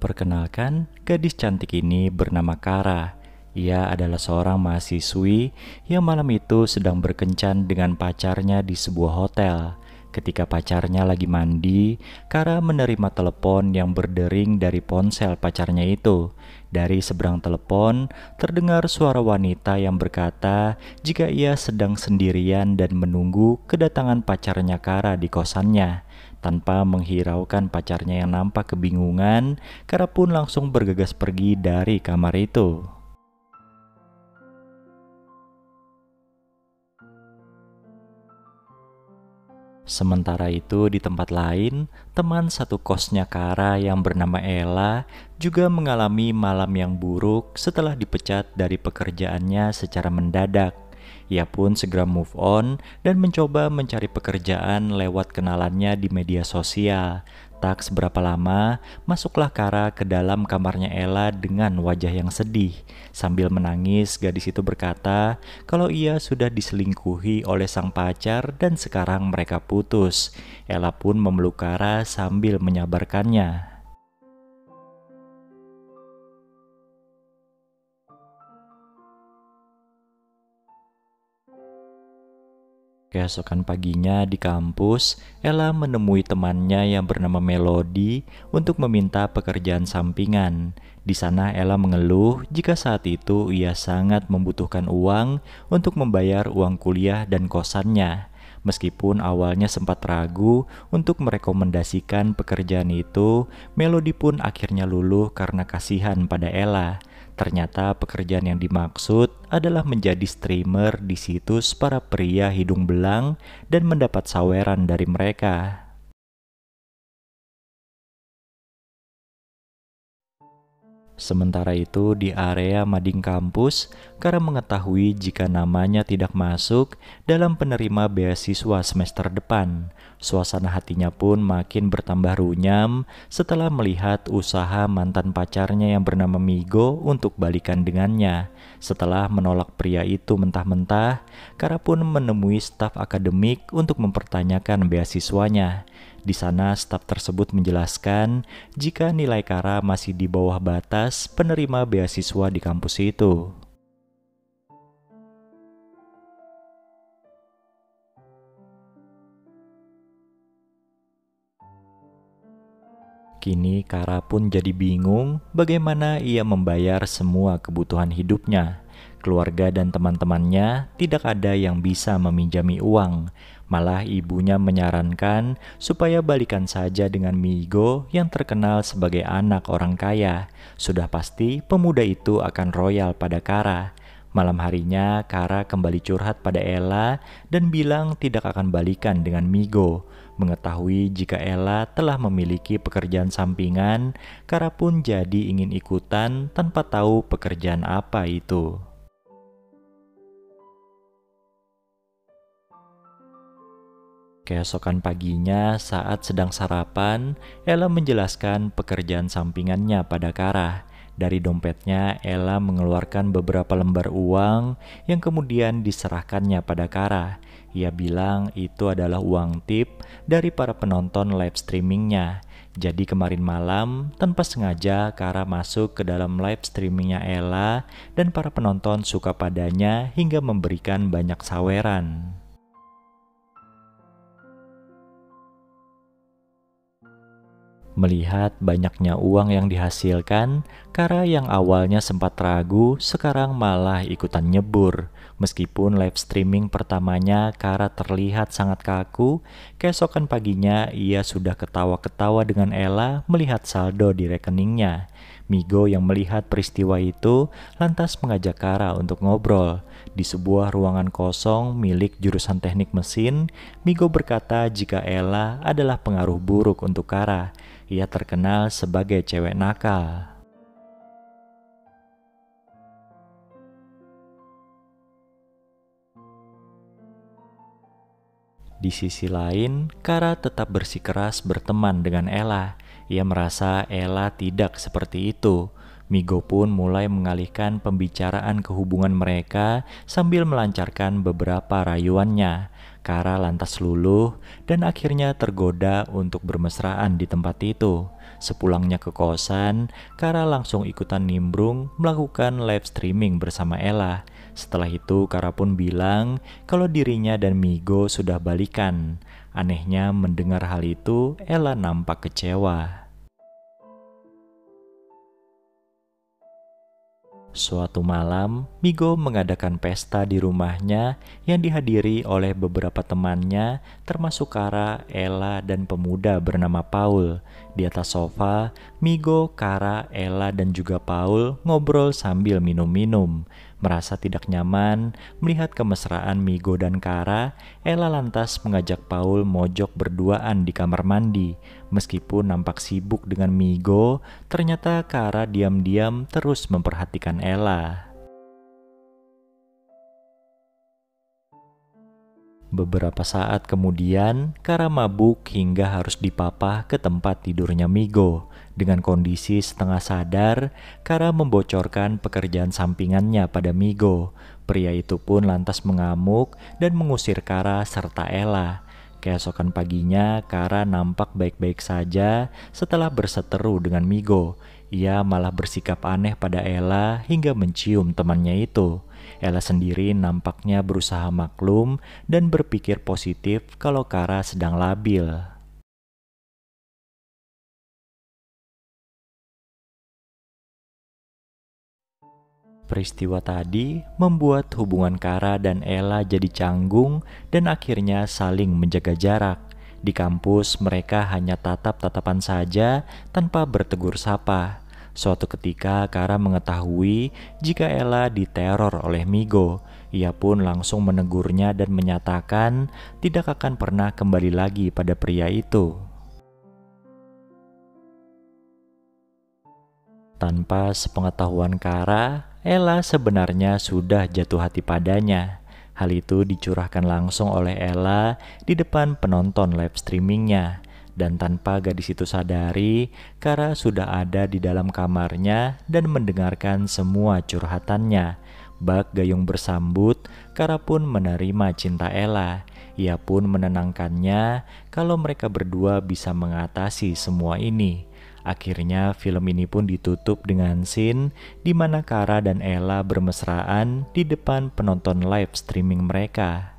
Perkenalkan, gadis cantik ini bernama Kara. Ia adalah seorang mahasiswi yang malam itu sedang berkencan dengan pacarnya di sebuah hotel. Ketika pacarnya lagi mandi, Kara menerima telepon yang berdering dari ponsel pacarnya itu. Dari seberang telepon, terdengar suara wanita yang berkata jika ia sedang sendirian dan menunggu kedatangan pacarnya Kara di kosannya. Tanpa menghiraukan pacarnya yang nampak kebingungan, Kara pun langsung bergegas pergi dari kamar itu. Sementara itu di tempat lain, teman satu kosnya Kara yang bernama Ella juga mengalami malam yang buruk setelah dipecat dari pekerjaannya secara mendadak. Ia pun segera move on dan mencoba mencari pekerjaan lewat kenalannya di media sosial. Tak seberapa lama, masuklah Kara ke dalam kamarnya Ella dengan wajah yang sedih. Sambil menangis, gadis itu berkata kalau ia sudah diselingkuhi oleh sang pacar dan sekarang mereka putus. Ella pun memeluk Kara sambil menyabarkannya. Keesokan paginya di kampus, Ella menemui temannya yang bernama Melody untuk meminta pekerjaan sampingan. Di sana Ella mengeluh jika saat itu ia sangat membutuhkan uang untuk membayar uang kuliah dan kosannya. Meskipun awalnya sempat ragu untuk merekomendasikan pekerjaan itu, Melody pun akhirnya luluh karena kasihan pada Ella. Ternyata pekerjaan yang dimaksud adalah menjadi streamer di situs para pria hidung belang dan mendapat saweran dari mereka. Sementara itu di area mading kampus, Kara mengetahui jika namanya tidak masuk dalam penerima beasiswa semester depan. Suasana hatinya pun makin bertambah runyam setelah melihat usaha mantan pacarnya yang bernama Migo untuk balikan dengannya. Setelah menolak pria itu mentah-mentah, Kara pun menemui staf akademik untuk mempertanyakan beasiswanya. Di sana staf tersebut menjelaskan jika nilai Kara masih di bawah batas penerima beasiswa di kampus itu. Kini Kara pun jadi bingung bagaimana ia membayar semua kebutuhan hidupnya. Keluarga dan teman-temannya tidak ada yang bisa meminjami uang. Malah ibunya menyarankan supaya balikan saja dengan Migo yang terkenal sebagai anak orang kaya. Sudah pasti pemuda itu akan royal pada Kara. Malam harinya Kara kembali curhat pada Ella dan bilang tidak akan balikan dengan Migo. Mengetahui jika Ella telah memiliki pekerjaan sampingan, Kara pun jadi ingin ikutan tanpa tahu pekerjaan apa itu. Keesokan paginya saat sedang sarapan, Ella menjelaskan pekerjaan sampingannya pada Kara. Dari dompetnya, Ella mengeluarkan beberapa lembar uang yang kemudian diserahkannya pada Kara. Ia bilang itu adalah uang tip dari para penonton live streamingnya. Jadi kemarin malam, tanpa sengaja Kara masuk ke dalam live streamingnya Ella dan para penonton suka padanya hingga memberikan banyak saweran. Melihat banyaknya uang yang dihasilkan, Kara yang awalnya sempat ragu sekarang malah ikutan nyebur. Meskipun live streaming pertamanya Kara terlihat sangat kaku, keesokan paginya ia sudah ketawa-ketawa dengan Ella melihat saldo di rekeningnya. Migo yang melihat peristiwa itu lantas mengajak Kara untuk ngobrol. Di sebuah ruangan kosong milik jurusan teknik mesin, Migo berkata jika Ella adalah pengaruh buruk untuk Kara. Ia terkenal sebagai cewek nakal. Di sisi lain, Kara tetap bersikeras berteman dengan Ella. Ia merasa Ella tidak seperti itu. Migo pun mulai mengalihkan pembicaraan ke hubungan mereka sambil melancarkan beberapa rayuannya. Kara lantas luluh dan akhirnya tergoda untuk bermesraan di tempat itu. Sepulangnya ke kosan, Kara langsung ikutan nimbrung melakukan live streaming bersama Ella. Setelah itu Kara pun bilang kalau dirinya dan Migo sudah balikan. Anehnya mendengar hal itu, Ella nampak kecewa. Suatu malam, Migo mengadakan pesta di rumahnya yang dihadiri oleh beberapa temannya, termasuk Kara, Ella, dan pemuda bernama Paul. Di atas sofa, Migo, Kara, Ella, dan juga Paul ngobrol sambil minum-minum. Merasa tidak nyaman melihat kemesraan Migo dan Kara, Ella lantas mengajak Paul mojok berduaan di kamar mandi. Meskipun nampak sibuk dengan Migo, ternyata Kara diam-diam terus memperhatikan Ella. Beberapa saat kemudian, Kara mabuk hingga harus dipapah ke tempat tidurnya Migo. Dengan kondisi setengah sadar, Kara membocorkan pekerjaan sampingannya pada Migo. Pria itu pun lantas mengamuk dan mengusir Kara serta Ella. Keesokan paginya, Kara nampak baik-baik saja setelah berseteru dengan Migo. Ia malah bersikap aneh pada Ella hingga mencium temannya itu. Ella sendiri nampaknya berusaha maklum dan berpikir positif kalau Kara sedang labil. Peristiwa tadi membuat hubungan Kara dan Ella jadi canggung dan akhirnya saling menjaga jarak. Di kampus mereka hanya tatap-tatapan saja tanpa bertegur sapa. Suatu ketika Kara mengetahui jika Ella diteror oleh Migo. Ia pun langsung menegurnya dan menyatakan tidak akan pernah kembali lagi pada pria itu. Tanpa sepengetahuan Kara, Ella sebenarnya sudah jatuh hati padanya. Hal itu dicurahkan langsung oleh Ella di depan penonton live streamingnya. Dan tanpa gadis itu sadari, Kara sudah ada di dalam kamarnya dan mendengarkan semua curhatannya. Bak gayung bersambut, Kara pun menerima cinta Ella. Ia pun menenangkannya kalau mereka berdua bisa mengatasi semua ini. Akhirnya film ini pun ditutup dengan scene di mana Kara dan Ella bermesraan di depan penonton live streaming mereka.